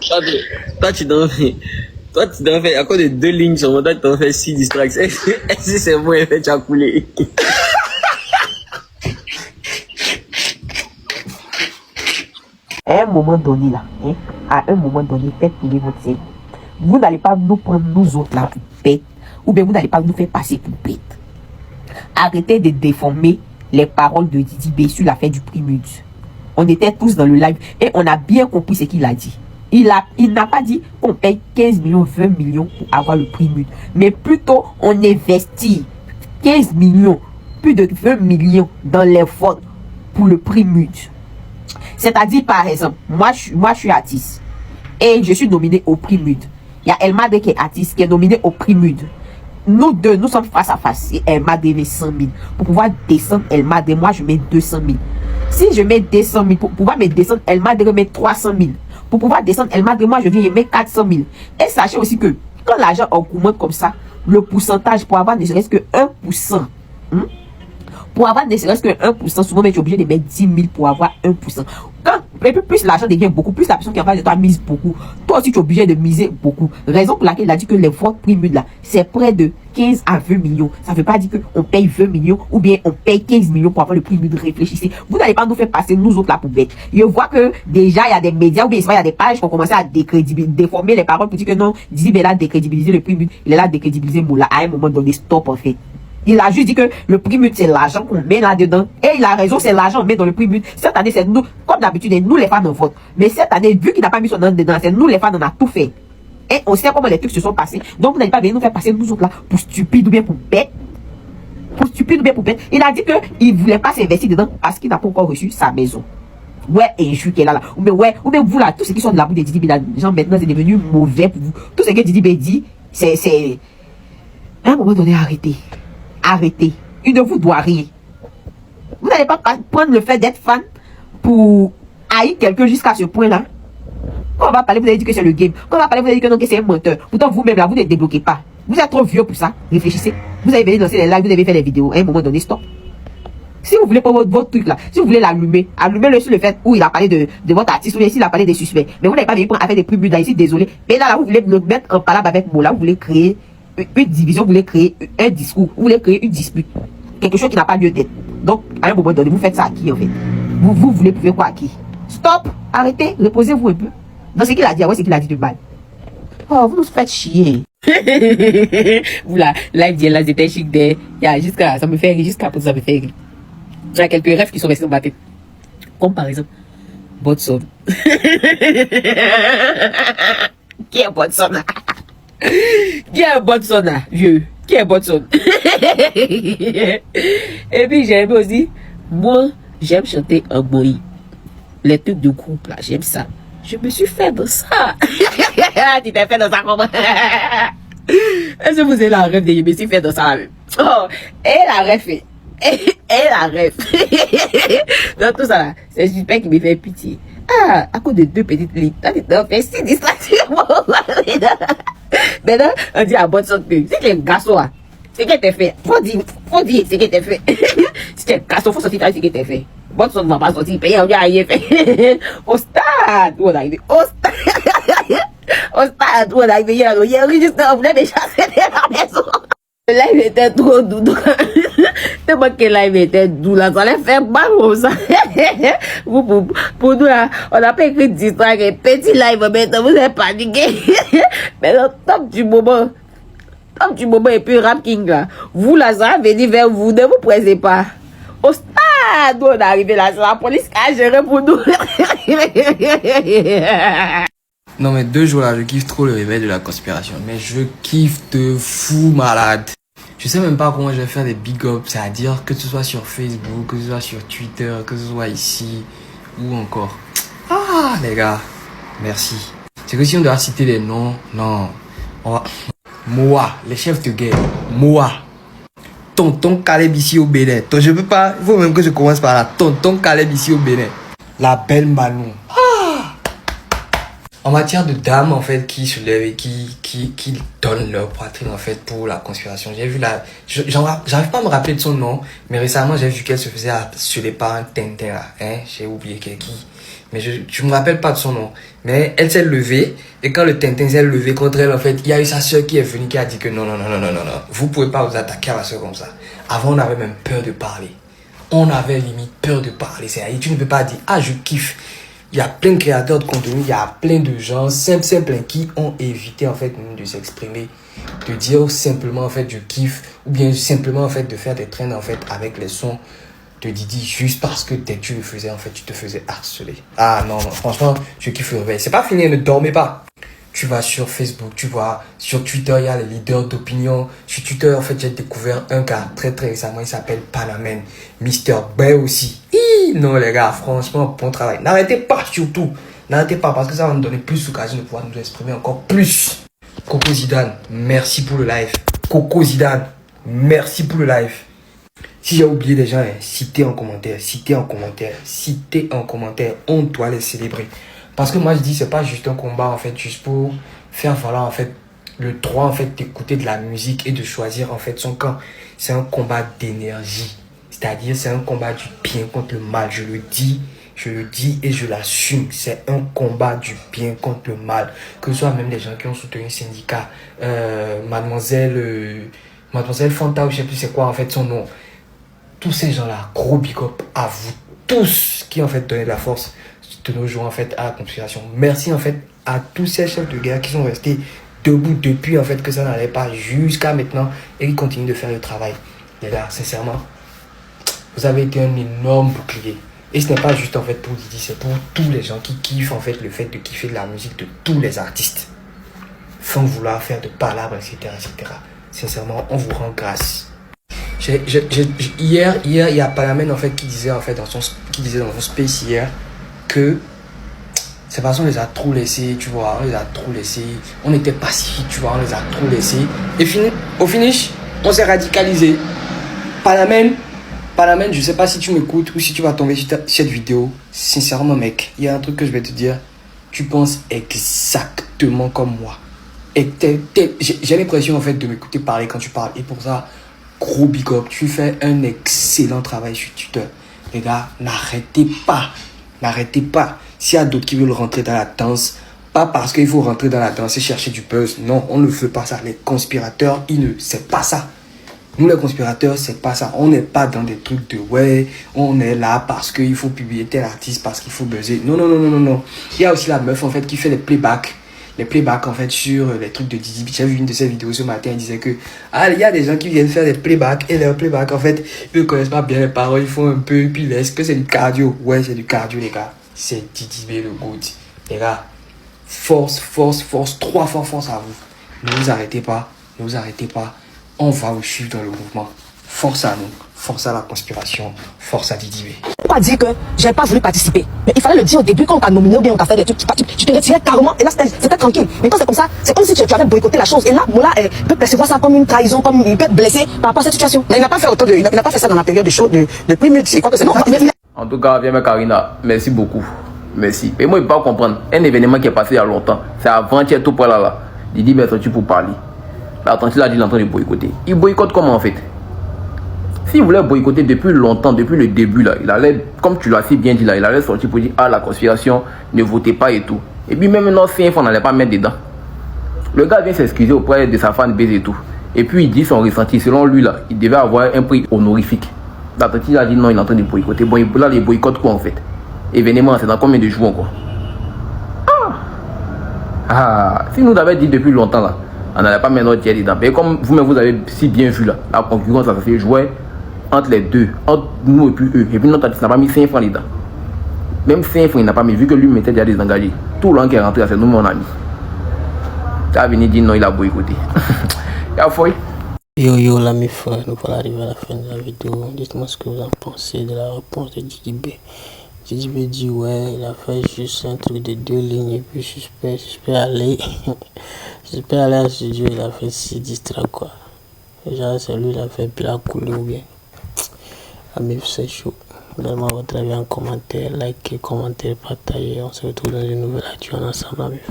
Toi, toi, tu dois faire, toi, tu dois faire, à cause de 2 lignes sur mon toi, tu dois faire 6 distracts. Est-ce que c'est bon, effet, tu as coulé? À un moment donné, là, hein, à un moment donné, faites tourner votre cerveau. Vous n'allez pas nous prendre, nous autres, là, pour bêtes, ou bien vous n'allez pas nous faire passer pour bêtes. Arrêtez de déformer les paroles de Didi B sur l'affaire du Primud. On était tous dans le live et on a bien compris ce qu'il a dit. Il n'a pas dit qu'on paye 15 millions, 20 millions pour avoir le Primud, mais plutôt on investit 15 millions, plus de 20 millions dans les votes pour le Primud. C'est-à-dire, par exemple, moi je suis artiste et je suis nominé au Primud. Il y a Elmadé qui est artiste, qui est nominé au Primud. Nous deux, nous sommes face à face. Et Elmadé met 100 000. Pour pouvoir descendre Elmadé, moi je mets 200 000. Si je mets 200 000, pour pouvoir me descendre Elmadé, met 300 000. Pour pouvoir descendre Elmadé, moi je viens et mets 400 000. Et sachez aussi que quand l'argent augmente comme ça, le pourcentage pour avoir ne serait-ce que 1%. Pour avoir ne serait-ce que 1%, souvent tu es obligé de mettre 10 000 pour avoir 1%. Quand plus l'argent devient beaucoup, plus la personne qui en face de toi mise beaucoup. Toi aussi tu es obligé de miser beaucoup. Raison pour laquelle il a dit que les votes Primud là, c'est près de 15 à 20 millions. Ça ne veut pas dire qu'on paye 20 millions ou bien on paye 15 millions pour avoir le Primud. Réfléchissez. Vous n'allez pas nous faire passer nous autres là pour bêtes. Je vois que déjà il y a des médias ou bien il y a des pages qui ont commencé à déformer les paroles pour dire que non, Didi B là décrédibiliser le Primud. Il est là décrédibiliser Moula. À un moment donné, stop en fait. Il a juste dit que le Primud, c'est l'argent qu'on met là-dedans. Et il a raison, c'est l'argent qu'on met dans le Primud. Cette année, c'est nous, comme d'habitude, nous les fans, on vote. Mais cette année, vu qu'il n'a pas mis son nom dedans, c'est nous les fans, on a tout fait. Et on sait comment les trucs se sont passés. Donc, vous n'allez pas venir nous faire passer nous autres là pour stupides ou bien pour bêtes. Pour stupides ou bien pour bêtes. Il a dit qu'il ne voulait pas s'investir dedans parce qu'il n'a pas encore reçu sa maison. Ouais, et je suis qui est là. Ou bien vous là, tous ceux qui sont de la boue de Didi B, gens maintenant, c'est devenu mauvais pour vous. Tout ce que Didi B dit, c'est. À un moment donné, arrêtez. Arrêtez. Il ne vous doit rien. Vous n'allez pas prendre le fait d'être fan pour haïr quelqu'un jusqu'à ce point-là. Quand on va parler, vous allez dire que c'est le game. Quand on va parler, vous allez dire que non, que c'est un menteur. Pourtant, vous-même là, vous ne débloquez pas. Vous êtes trop vieux pour ça. Réfléchissez. Vous allez venir lancer les lives, vous devez faire les vidéos. À un moment donné, stop. Si vous voulez pas votre truc là, si vous voulez l'allumer, allumez-le sur le fait où il a parlé de votre artiste ou bien s'il a parlé des suspects. Mais vous n'avez pas venir pour faire des Primud là ici, désolé. Mais là, vous voulez le mettre en palabre avec Mola, vous voulez créer une division, vous voulez créer un discours, vous voulez créer une dispute, quelque chose qui n'a pas lieu d'être. Donc, à un moment donné, vous faites ça à qui en fait? Vous voulez prouver quoi à qui? Stop, arrêtez, reposez-vous un peu. Dans ce qu'il a dit, ouais, c'est qu'il a dit de mal. Oh, vous nous faites chier. Vous là, live dit là, c'était chic de. Jusqu'à, ça me fait rire, jusqu'à pour ça me fait rire. Il y a quelques rêves qui sont restés dans ma tête. Comme par exemple, Botson. Qui est Botson? Qui est Botson là, vieux? Qui est Botson? Et puis j'aime aussi, moi, j'aime chanter en boy. Les trucs de groupe là, j'aime ça. Je me suis fait dans ça. Tu t'es fait dans ça comment? Est-ce que vous avez la rêve de je me suis fait dans ça même? Oh, et la rêve fait. Et la rêve. Dans tout ça là, c'est super qui me fait pitié. Ah, à cause de 2 petites lignes. T'as fait 6 distractions. Maintenant, on dit à bonne santé. C'est qu'un garçon là. C'est qu'elle t'a fait. Faut dire ce qu'elle t'a fait. Si tu es un garçon, faut sortir ce qu'elle t'a fait. Bonne santé ne va pas sortir. Payer, on lui a rien fait. Au stade, où on est arrivé. Au stade. Au stade, où on est arrivé. Il y a un juste, on voulait me chasser de la maison. Le live était trop doux. Tellement que le live était doux là, ça allait faire mal comme ça. Pour nous là, on n'a pas écrit d'histoire, un petit live maintenant, vous avez paniqué. Mais le top du moment et puis Rap King là, vous là, ça va venir vers vous, ne vous pressez pas. Au stade, on est arrivé là, c'est la police qui a géré pour nous. Non mais 2 jours là, je kiffe trop le réveil de la conspiration. Mais je kiffe de fou malade. Je sais même pas comment je vais faire des big ups, c'est-à-dire que ce soit sur Facebook, que ce soit sur Twitter, que ce soit ici ou encore. Ah les gars, merci. C'est que si on doit citer des noms, non. On va... Moa, les chefs de guerre. Moa. Tonton Caleb ici au Bénin. Donc je peux pas, il faut même que je commence par là. Tonton Caleb ici au Bénin. La belle Manon. En matière de dames, en fait, qui se lèvent et qui donnent leur poitrine, en fait, pour la conspiration. J'ai vu la... J'arrive pas à me rappeler de son nom, mais récemment, j'ai vu qu'elle se faisait harceler par un Tintin, là. Hein? J'ai oublié qui mais je me rappelle pas de son nom. Mais elle s'est levée, et quand le Tintin s'est levé contre elle, en fait, il y a eu sa soeur qui est venue, qui a dit que non, vous pouvez pas vous attaquer à la soeur comme ça. Avant, on avait même peur de parler. On avait limite peur de parler. C'est-à-dire, tu ne peux pas dire, ah, je kiffe. Il y a plein de créateurs de contenu, il y a plein de gens simples qui ont évité en fait de s'exprimer, de dire simplement en fait je kiffe, ou bien simplement en fait de faire des trends en fait avec les sons de Didi juste parce que dès que tu le faisais en fait tu te faisais harceler. Ah non, franchement je kiffe le réveil. C'est pas fini, ne dormez pas. Tu vas sur Facebook, tu vois, sur Twitter, il y a les leaders d'opinion. Sur Twitter, en fait, j'ai découvert un gars très récemment, il s'appelle Panamen, Mister Bay aussi. Non, les gars, franchement, bon travail. N'arrêtez pas, surtout. N'arrêtez pas, parce que ça va nous donner plus d'occasion de pouvoir nous exprimer encore plus. Coco Zidane, merci pour le live. Coco Zidane, merci pour le live. Si j'ai oublié des gens, citez en commentaire, on doit les célébrer. Parce que moi je dis c'est pas juste un combat en fait juste pour faire valoir en fait le droit en fait d'écouter de la musique et de choisir en fait son camp. C'est un combat d'énergie. C'est-à-dire c'est un combat du bien contre le mal. Je le dis et je l'assume. C'est un combat du bien contre le mal. Que ce soit même des gens qui ont soutenu le syndicat, Mademoiselle Fanta ou je sais plus c'est quoi en fait son nom. Tous ces gens-là, gros big up à vous tous qui en fait donné de la force de nos jours en fait à la conspiration. Merci en fait à tous ces chefs de guerre qui sont restés debout depuis en fait que ça n'allait pas jusqu'à maintenant et qui continuent de faire le travail. Les gars, sincèrement, vous avez été un énorme bouclier. Et ce n'est pas juste en fait pour Didi, c'est pour tous les gens qui kiffent en fait le fait de kiffer de la musique de tous les artistes. Sans vouloir faire de palabres, etc. Sincèrement, on vous rend grâce. Hier, il y a Panamen en fait qui disait en fait dans son space hier que c'est parce qu'on les a trop laissés, tu vois, on les a trop laissés, on était pacifiques, tu vois, on les a trop laissés. Et au finish, on s'est radicalisé. Panamen, je sais pas si tu m'écoutes ou si tu vas tomber sur cette vidéo. Sincèrement, mec, il y a un truc que je vais te dire. Tu penses exactement comme moi. Et j'ai l'impression en fait de m'écouter parler quand tu parles. Et pour ça, gros big up, tu fais un excellent travail sur Twitter. Les gars, n'arrêtez pas. S'il y a d'autres qui veulent rentrer dans la danse, pas parce qu'il faut rentrer dans la danse et chercher du buzz. Non, on ne fait pas ça. Les conspirateurs, c'est pas ça. Nous, les conspirateurs, c'est pas ça. On n'est pas dans des trucs de ouais, on est là parce qu'il faut publier tel artiste, parce qu'il faut buzzer. Non. Il y a aussi la meuf en fait qui fait les playbacks en fait sur les trucs de Didi. J'ai vu une de ses vidéos ce matin, elle disait que il y a des gens qui viennent faire des playbacks et leurs playbacks en fait ils ne connaissent pas bien les paroles, ils font un peu puis est-ce que c'est du cardio? Ouais, c'est du cardio les gars. C'est Didi B le goût. Les gars, force, 3 fois force à vous. Ne vous arrêtez pas. On va vous suivre dans le mouvement. Force à nous, force à la conspiration, force à Didi B. Pas dire que j'ai pas voulu participer. Mais il fallait le dire au début quand on t'a nominé ou bien on t'a fait des trucs. Tu te retirais carrément et là c'était tranquille. Mais quand c'est comme ça, c'est comme si tu avais boycotté la chose. Et là, Mola peut percevoir ça comme une trahison, comme il peut être blessé par rapport à cette situation. Mais il n'a pas fait il n'a pas fait ça dans la période de show de prime. C'est quoi que c'est non. En tout cas, bien, Karina, merci beaucoup. Merci. Et moi, je ne peux pas comprendre. Un événement qui est passé il y a longtemps, c'est avant-hier tout pour là. Didi est sorti pour parler. Là, il a dit l'entrain de boycotter. Il boycotte comment en fait? S'il voulait boycotter depuis longtemps, depuis le début, là, il allait, comme tu l'as si bien dit là, il allait sortir pour dire la conspiration, ne votez pas et tout. Et puis même maintenant, on n'allait pas mettre dedans. Le gars vient s'excuser auprès de sa fanbase et tout. Et puis il dit son ressenti. Selon lui, là, il devait avoir un prix honorifique. L'attentif a dit non, il est en train de boycotter. Bon, là, il boycotte quoi en fait? Événement, c'est dans combien de jours encore? Si nous l'avons dit depuis longtemps là, on n'allait pas mettre notre tiers dedans. Mais comme vous-même vous avez si bien vu là, la concurrence, ça se jouait entre les deux, entre nous et puis eux. Et puis notre artiste n'a pas mis 5 francs dedans. Même 5 francs, il n'a pas mis, vu que lui mettait déjà désengagé. Tout le monde qui est rentré, c'est nous, mon ami. Ça a venu dire non, il a boycotté. Il a fouillé. Yo la mes frères, nous voilà arriver à la fin de la vidéo. Dites-moi ce que vous en pensez de la réponse de Didi B. Didi B dit ouais, il a fait juste un truc de 2 lignes et puis j'espère aller à studio, il a fait 6 distracts quoi. Déjà c'est lui, il a fait plat coulé ou bien. Amif c'est chaud. Donnez-moi votre avis en commentaire, likez, commentez, partagez. On se retrouve dans une nouvelle action ensemble, Amif.